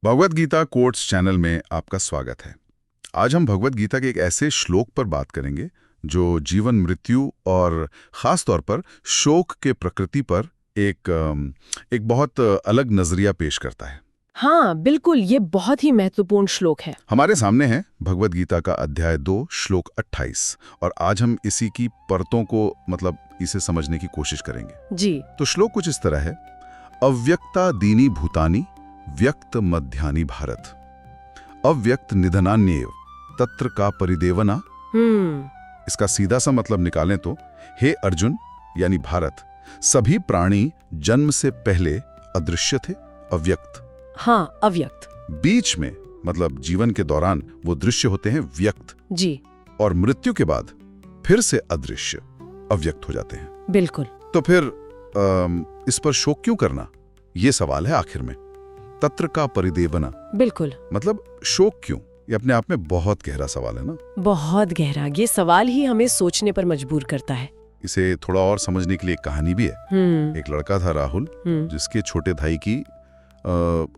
Bhagavad Gita quotes channel में आपका स्वागत है। आज हम भगवत गीता के एक ऐसे श्लोक पर बात करेंगे जो जीवन मृत्यु और खास तौर पर शोक के प्रकृति पर एक बहुत अलग नजरिया पेश करता है। हाँ बिल्कुल, ये बहुत ही महत्वपूर्ण श्लोक है। हमारे सामने है भगवत गीता का अध्याय 2 श्लोक 28 और आज हम इसी की परतों को इसे समझने की कोशिश करेंगे जी। तो श्लोक कुछ इस तरह है। अव्यक्ता दीनी भूतानी व्यक्त मध्यानि भारत अव्यक्त निधनान्येव तत्र का परिदेवना। इसका सीधा सा मतलब निकालें तो हे अर्जुन यानी भारत, सभी प्राणी जन्म से पहले अदृश्य थे, अव्यक्त। हाँ, अव्यक्त। बीच में मतलब जीवन के दौरान वो दृश्य होते हैं व्यक्त जी। और मृत्यु के बाद फिर से अदृश्य अव्यक्त हो जाते हैं। बिल्कुल। तो फिर इस पर शोक क्यों करना, ये सवाल है आखिर में। तत्र का परिदेवना, बिल्कुल, मतलब शोक क्यों, ये अपने आप में बहुत गहरा सवाल है ना। बहुत गहरा। ये सवाल ही हमें सोचने पर मजबूर करता है। इसे थोड़ा और समझने के लिए एक कहानी भी है। एक लड़का था राहुल, जिसके छोटे भाई की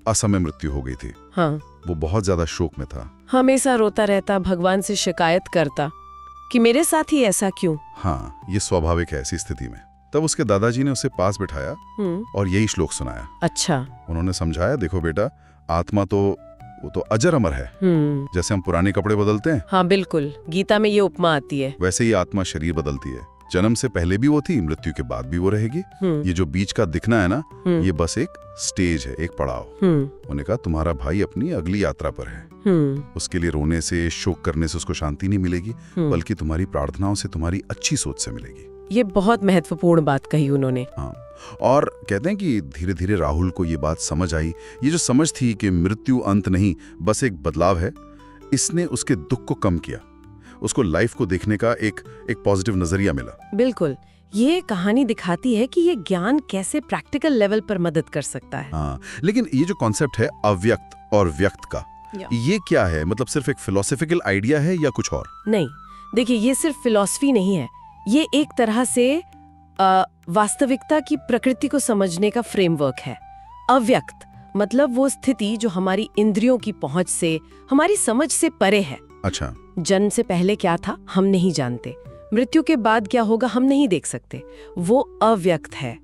असमय मृत्यु हो गई थी। हाँ। वो बहुत ज्यादा शोक में था, हमेशा रोता रहता, भगवान से शिकायत करता कि मेरे साथ ही ऐसा क्यों। हाँ, ये स्वाभाविक है ऐसी स्थिति में। तब उसके दादाजी ने उसे पास बिठाया और यही श्लोक सुनाया। अच्छा। उन्होंने समझाया, देखो बेटा, आत्मा तो वो तो अजर अमर है। जैसे हम पुराने कपड़े बदलते हैं, हाँ बिल्कुल, गीता में ये उपमा आती है, वैसे ही आत्मा शरीर बदलती है। जन्म से पहले भी वो थी, मृत्यु के बाद भी वो रहेगी। ये जो बीच का दिखना है ना, ये बस एक स्टेज है, एक पड़ाव। उन्होंने कहा तुम्हारा भाई अपनी अगली यात्रा पर है। उसके लिए रोने से, शोक करने से उसको शांति नहीं मिलेगी, बल्कि तुम्हारी प्रार्थनाओं से, तुम्हारी अच्छी सोच से मिलेगी। ये बहुत महत्वपूर्ण बात कही उन्होंने। हाँ, और कहते हैं कि धीरे धीरे राहुल को ये बात समझ आई। ये जो समझ थी कि मृत्यु अंत नहीं, बस एक बदलाव है, इसने उसके दुख को कम किया। उसको लाइफ को देखने का एक पॉजिटिव नजरिया मिला। बिल्कुल। ये कहानी दिखाती है कि ये ज्ञान कैसे प्रैक्टिकल लेवल पर मदद कर सकता है। हाँ, लेकिन ये जो कॉन्सेप्ट है अव्यक्त और व्यक्त का, ये क्या है? मतलब सिर्फ एक फिलोसॉफिकल आइडिया है या कुछ और? नहीं, देखिए, ये सिर्फ फिलॉसफी नहीं है, ये एक तरह से वास्तविकता की प्रकृति को समझने का फ्रेमवर्क है। अव्यक्त मतलब वो स्थिति जो हमारी इंद्रियों की पहुंच से, हमारी समझ से परे है। अच्छा। जन्म से पहले क्या था हम नहीं जानते, मृत्यु के बाद क्या होगा हम नहीं देख सकते, वो अव्यक्त है।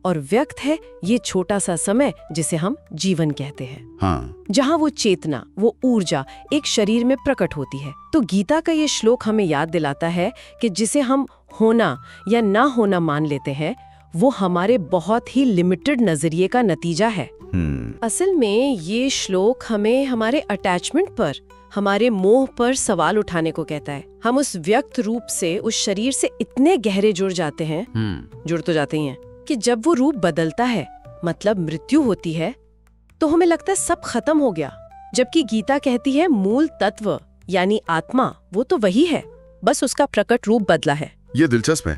और व्यक्त है ये छोटा सा समय जिसे हम जीवन कहते हैं। हाँ। जहाँ वो चेतना, वो ऊर्जा एक शरीर में प्रकट होती है। तो गीता का ये श्लोक हमें याद दिलाता है कि जिसे हम होना या ना होना मान लेते हैं, वो हमारे बहुत ही लिमिटेड नजरिए का नतीजा है। असल में ये श्लोक हमें हमारे अटैचमेंट पर, हमारे मोह पर सवाल उठाने को कहता है। हम उस व्यक्त रूप से, उस शरीर से इतने गहरे जुड़ जाते हैं, जुड़ तो जाते ही हैं, कि जब वो रूप बदलता है, मतलब मृत्यु होती है, तो हमें लगता है सब खत्म हो गया। जबकि गीता कहती है मूल तत्व यानी आत्मा वो तो वही है, बस उसका प्रकट रूप बदला है। ये दिलचस्प है।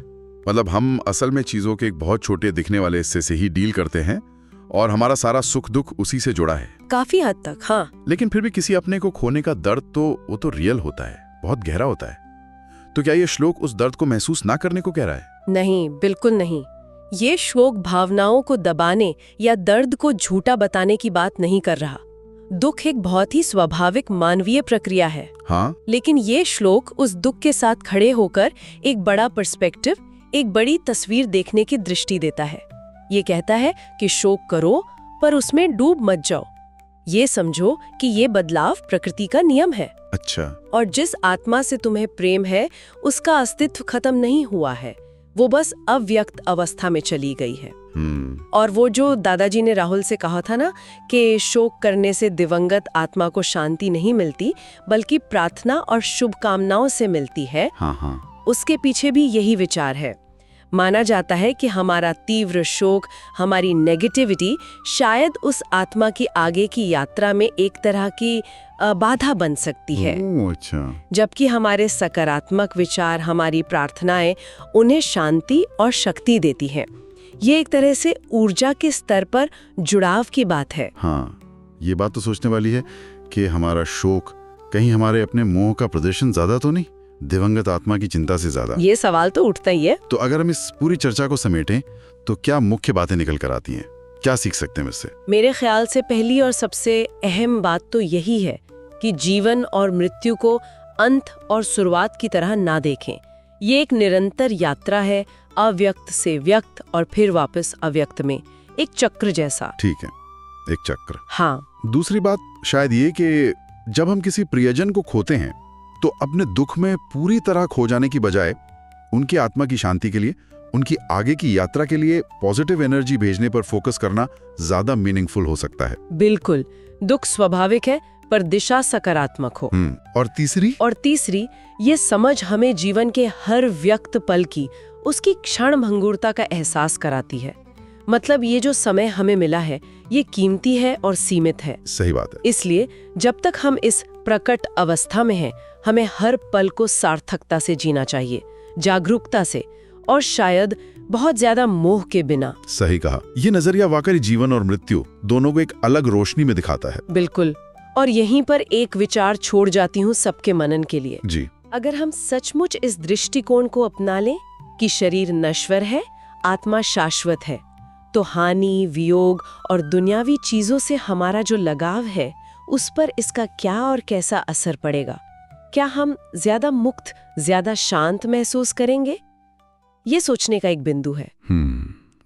मतलब हम असल में चीजों के एक बहुत छोटे दिखने वाले हिस्से से ही डील करते हैं और हमारा सारा सुख दुख उसी से जुड़ा है, काफी हद तक। हाँ, लेकिन फिर भी किसी अपने को खोने का दर्द तो वो तो रियल होता है, बहुत गहरा होता है। तो क्या ये श्लोक उस दर्द को महसूस ना करने को कह रहा है? नहीं, बिल्कुल नहीं। ये श्लोक भावनाओं को दबाने या दर्द को झूठा बताने की बात नहीं कर रहा। दुख एक बहुत ही स्वाभाविक मानवीय प्रक्रिया है। हाँ? लेकिन ये श्लोक उस दुख के साथ खड़े होकर एक बड़ा पर्सपेक्टिव, एक बड़ी तस्वीर देखने की दृष्टि देता है। ये कहता है कि शोक करो पर उसमें डूब मत जाओ। ये समझो कि ये बदलाव प्रकृति का नियम है। अच्छा। और जिस आत्मा से तुम्हें प्रेम है उसका अस्तित्व खत्म नहीं हुआ है, वो बस अव्यक्त अवस्था में चली गई है। और वो जो दादाजी ने राहुल से कहा था ना कि शोक करने से दिवंगत आत्मा को शांति नहीं मिलती, बल्कि प्रार्थना और शुभकामनाओं से मिलती है। हाँ। उसके पीछे भी यही विचार है। माना जाता है कि हमारा तीव्र शोक, हमारी नेगेटिविटी शायद उस आत्मा की आगे की यात्रा में एक तरह की बाधा बन सकती है। अच्छा। जबकि हमारे सकारात्मक विचार, हमारी प्रार्थनाएं उन्हें शांति और शक्ति देती हैं। ये एक तरह से ऊर्जा के स्तर पर जुड़ाव की बात है। हाँ, ये बात तो सोचने वाली है कि हमारा शोक कहीं हमारे अपने मोह का प्रदर्शन ज्यादा तो नहीं, दिवंगत आत्मा की चिंता से ज्यादा? ये सवाल तो उठता ही है। तो अगर हम इस पूरी चर्चा को समेटें तो क्या मुख्य बातें निकल कर आती हैं? क्या सीख सकते हैं इससे? मेरे ख्याल से पहली और सबसे अहम बात तो यही है कि जीवन और मृत्यु को अंत और शुरुआत की तरह ना देखें। ये एक निरंतर यात्रा है, अव्यक्त से व्यक्त और फिर वापस अव्यक्त में, एक चक्र जैसा। ठीक है, एक चक्र। हाँ। दूसरी बात शायद ये कि जब हम किसी प्रियजन को खोते हैं तो अपने दुख में पूरी तरह खो जाने की बजाय उनकी आत्मा की शांति के लिए, उनकी आगे की यात्रा के लिए पॉजिटिव एनर्जी भेजने पर फोकस करना ज्यादा मीनिंगफुल हो सकता है। बिल्कुल, दुख स्वाभाविक है पर दिशा सकारात्मक हो। और तीसरी, ये समझ हमें जीवन के हर व्यक्त पल की, उसकी क्षण भंगुरता का एहसास कराती है। मतलब ये जो समय हमें मिला है ये कीमती है और सीमित है। सही बात है। इसलिए जब तक हम इस प्रकट अवस्था में हैं, हमें हर पल को सार्थकता से जीना चाहिए, जागरूकता से, और शायद बहुत ज्यादा मोह के बिना। सही कहा। ये नजरिया वाकई जीवन और मृत्यु दोनों को एक अलग रोशनी में दिखाता है। बिल्कुल। और यहीं पर एक विचार छोड़ जाती हूँ सबके मनन के लिए। जी। अगर हम सचमुच इस दृष्टिकोण को अपना लें कि शरीर नश्वर है, आत्मा शाश्वत है, तो हानि, वियोग और दुनियावी चीजों से हमारा जो लगाव है, उस पर इसका क्या और कैसा असर पड़ेगा? क्या हम ज्यादा मुक्त, ज्यादा शांत महसूस करेंगे? ये सोचने का एक बिंदु है।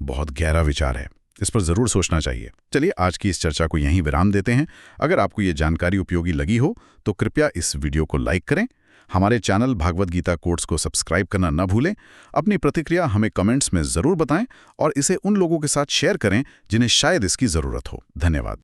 बहुत गहरा विचार है, इस पर जरूर सोचना चाहिए। चलिए आज की इस चर्चा को यहीं विराम देते हैं। अगर आपको ये जानकारी उपयोगी लगी हो तो कृपया इस वीडियो को लाइक करें, हमारे चैनल भागवत गीता कोट्स को सब्सक्राइब करना न भूलें, अपनी प्रतिक्रिया हमें कमेंट्स में जरूर बताएं और इसे उन लोगों के साथ शेयर करें जिन्हें शायद इसकी जरूरत हो। धन्यवाद।